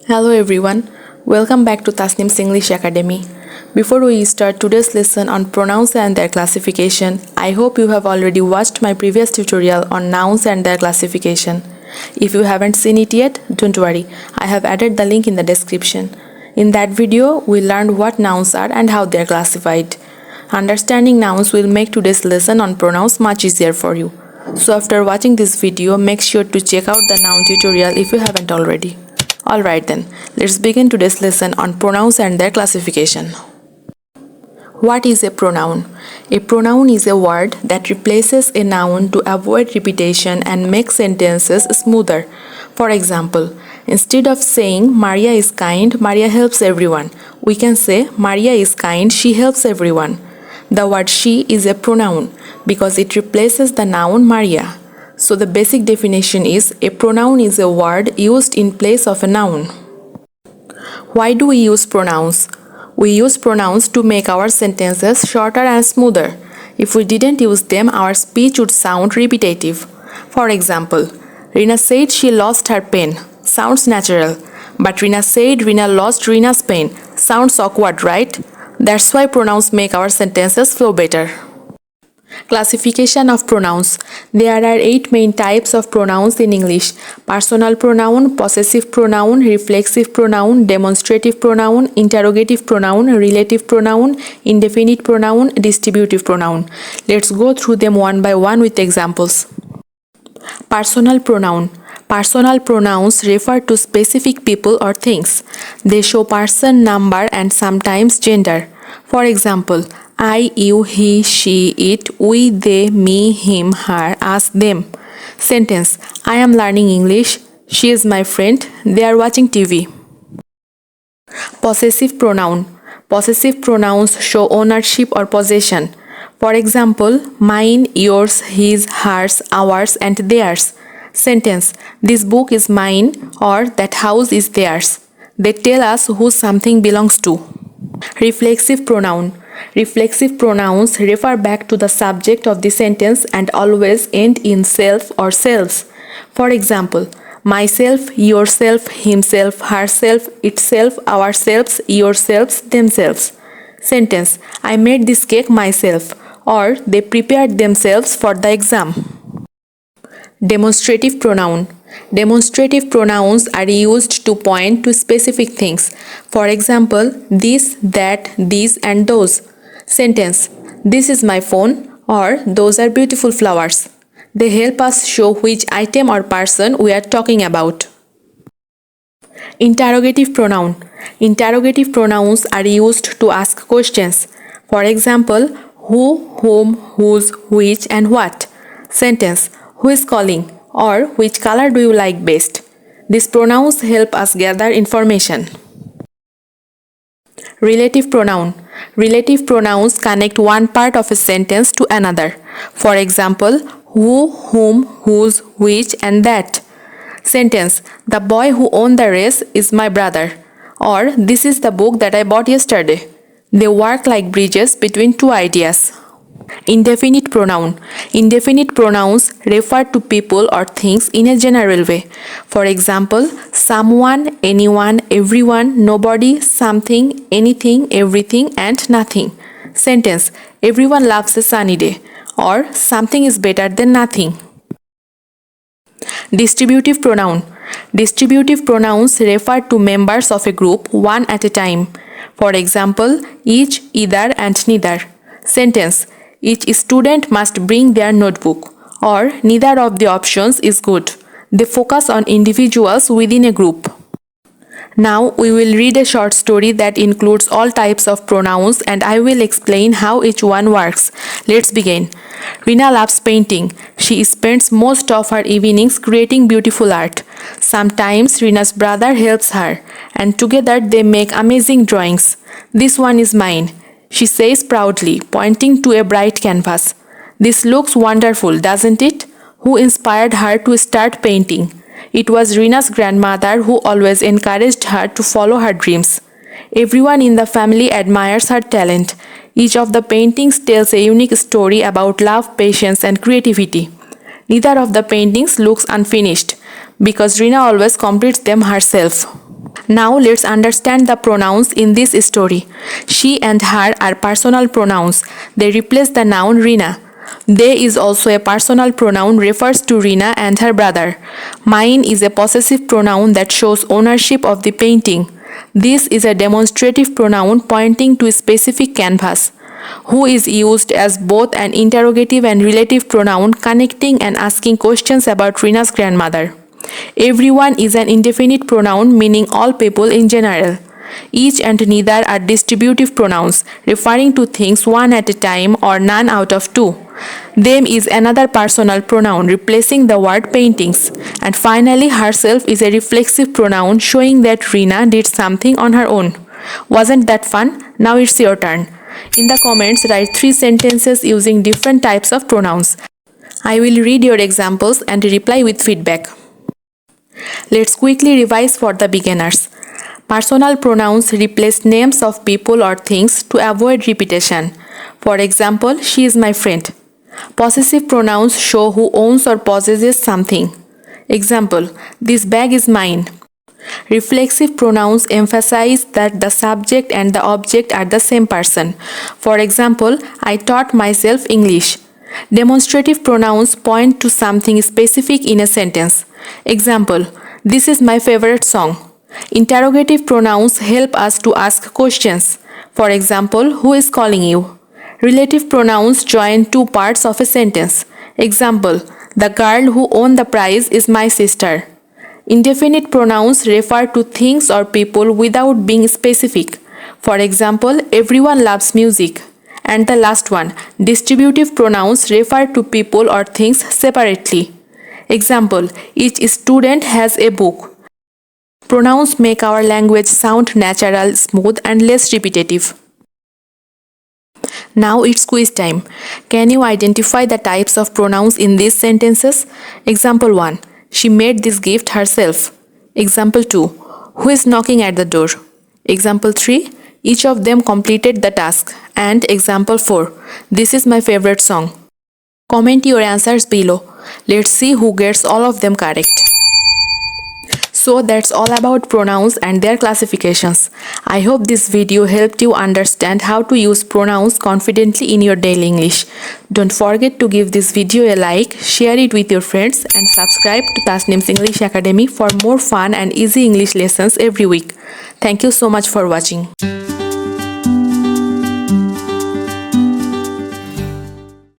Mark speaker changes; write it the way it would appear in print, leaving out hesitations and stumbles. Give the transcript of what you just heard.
Speaker 1: Hello everyone, welcome back to Tasnim's English Academy. Before we start today's lesson on pronouns and their classification, I hope you have already watched my previous tutorial on nouns and their classification. If you haven't seen it yet, don't worry, I have added the link in the description. In that video, we learned what nouns are and how they are classified. Understanding nouns will make today's lesson on pronouns much easier for you. So after watching this video, make sure to check out the noun tutorial if you haven't already. Alright then, let's begin today's lesson on pronouns and their classification. What is a pronoun? A pronoun is a word that replaces a noun to avoid repetition and make sentences smoother. For example, instead of saying Maria is kind, Maria helps everyone, we can say Maria is kind, she helps everyone. The word she is a pronoun because it replaces the noun Maria. So the basic definition is a pronoun is a word used in place of a noun. Why do we use pronouns? We use pronouns to make our sentences shorter and smoother. If we didn't use them, our speech would sound repetitive. For example, Rina said she lost her pen. Sounds natural. But Rina said Rina lost Rina's pen. Sounds awkward, right? That's why pronouns make our sentences flow better. Classification of pronouns. There are 8 main types of pronouns in English: personal pronoun, possessive pronoun, reflexive pronoun, demonstrative pronoun, interrogative pronoun, relative pronoun, indefinite pronoun, distributive pronoun. Let's go through them one by one with examples. Personal pronoun. Personal pronouns refer to specific people or things. They show person, number, and sometimes gender. For example, I, you, he, she, it, we, they, me, him, her, us, them. Sentence: I am learning English. She is my friend. They are watching TV. Possessive pronoun. Possessive pronouns show ownership or possession. For example, mine, yours, his, hers, ours, and theirs. Sentence: this book is mine or that house is theirs. They tell us who something belongs to. Reflexive pronoun. Reflexive pronouns refer back to the subject of the sentence and always end in self or selves. For example, myself, yourself, himself, herself, itself, ourselves, yourselves, themselves. Sentence: I made this cake myself, or they prepared themselves for the exam. Demonstrative pronoun. Demonstrative pronouns are used to point to specific things. For example, this, that, these, and those. Sentence: this is my phone, or those are beautiful flowers. They help us show which item or person we are talking about. Interrogative pronoun. Interrogative pronouns are used to ask questions. For example, who, whom, whose, which, and what. Sentence: who is calling, or which color do you like best? These pronouns help us gather information. Relative pronoun. Relative pronouns connect one part of a sentence to another. For example, who, whom, whose, which, and that. Sentence: the boy who won the race is my brother, or this is the book that I bought yesterday. They work like bridges between two ideas. Indefinite pronoun. Indefinite pronouns refer to people or things in a general way. For example, someone, anyone, everyone, nobody, something, anything, everything, and nothing. Sentence: everyone loves a sunny day, or something is better than nothing. Distributive pronoun. Distributive pronouns refer to members of a group one at a time. For example, each, either, and neither. Sentence: each student must bring their notebook, or neither of the options is good. They focus on individuals within a group. Now we will read a short story that includes all types of pronouns and I will explain how each one works. Let's begin. Rina loves painting. She spends most of her evenings creating beautiful art. Sometimes Rina's brother helps her, and together they make amazing drawings. This one is mine, she says proudly, pointing to a bright canvas. This looks wonderful, doesn't it? Who inspired her to start painting? It was Rina's grandmother who always encouraged her to follow her dreams. Everyone in the family admires her talent. Each of the paintings tells a unique story about love, patience, and creativity. Neither of the paintings looks unfinished because Rina always completes them herself. Now let's understand the pronouns in this story. She and her are personal pronouns. They replace the noun Rina. They is also a personal pronoun, refers to Rina and her brother. Mine is a possessive pronoun that shows ownership of the painting. This is a demonstrative pronoun pointing to a specific canvas. Who is used as both an interrogative and relative pronoun connecting and asking questions about Rina's grandmother. Everyone is an indefinite pronoun meaning all people in general. Each and neither are distributive pronouns referring to things one at a time or none out of two. Them is another personal pronoun replacing the word paintings. And finally, herself is a reflexive pronoun showing that Rina did something on her own. Wasn't that fun? Now it's your turn. In the comments, write 3 sentences using different types of pronouns. I will read your examples and reply with feedback. Let's quickly revise for the beginners. Personal pronouns replace names of people or things to avoid repetition. For example, she is my friend. Possessive pronouns show who owns or possesses something. Example, this bag is mine. Reflexive pronouns emphasize that the subject and the object are the same person. For example, I taught myself English. Demonstrative pronouns point to something specific in a sentence. Example, this is my favorite song. Interrogative pronouns help us to ask questions. For example, who is calling you? Relative pronouns join two parts of a sentence. Example, the girl who won the prize is my sister. Indefinite pronouns refer to things or people without being specific. For example, everyone loves music. And the last one, distributive pronouns refer to people or things separately. Example, each student has a book. Pronouns make our language sound natural, smooth, and less repetitive. Now it's quiz time. Can you identify the types of pronouns in these sentences? Example 1. She made this gift herself. Example 2. Who is knocking at the door? Example 3. Each of them completed the task. And example 4. This is my favorite song. Comment your answers below. Let's see who gets all of them correct. So that's all about pronouns and their classifications. I hope this video helped you understand how to use pronouns confidently in your daily English. Don't forget to give this video a like, share it with your friends, and subscribe to Tasnim's English Academy for more fun and easy English lessons every week. Thank you so much for watching.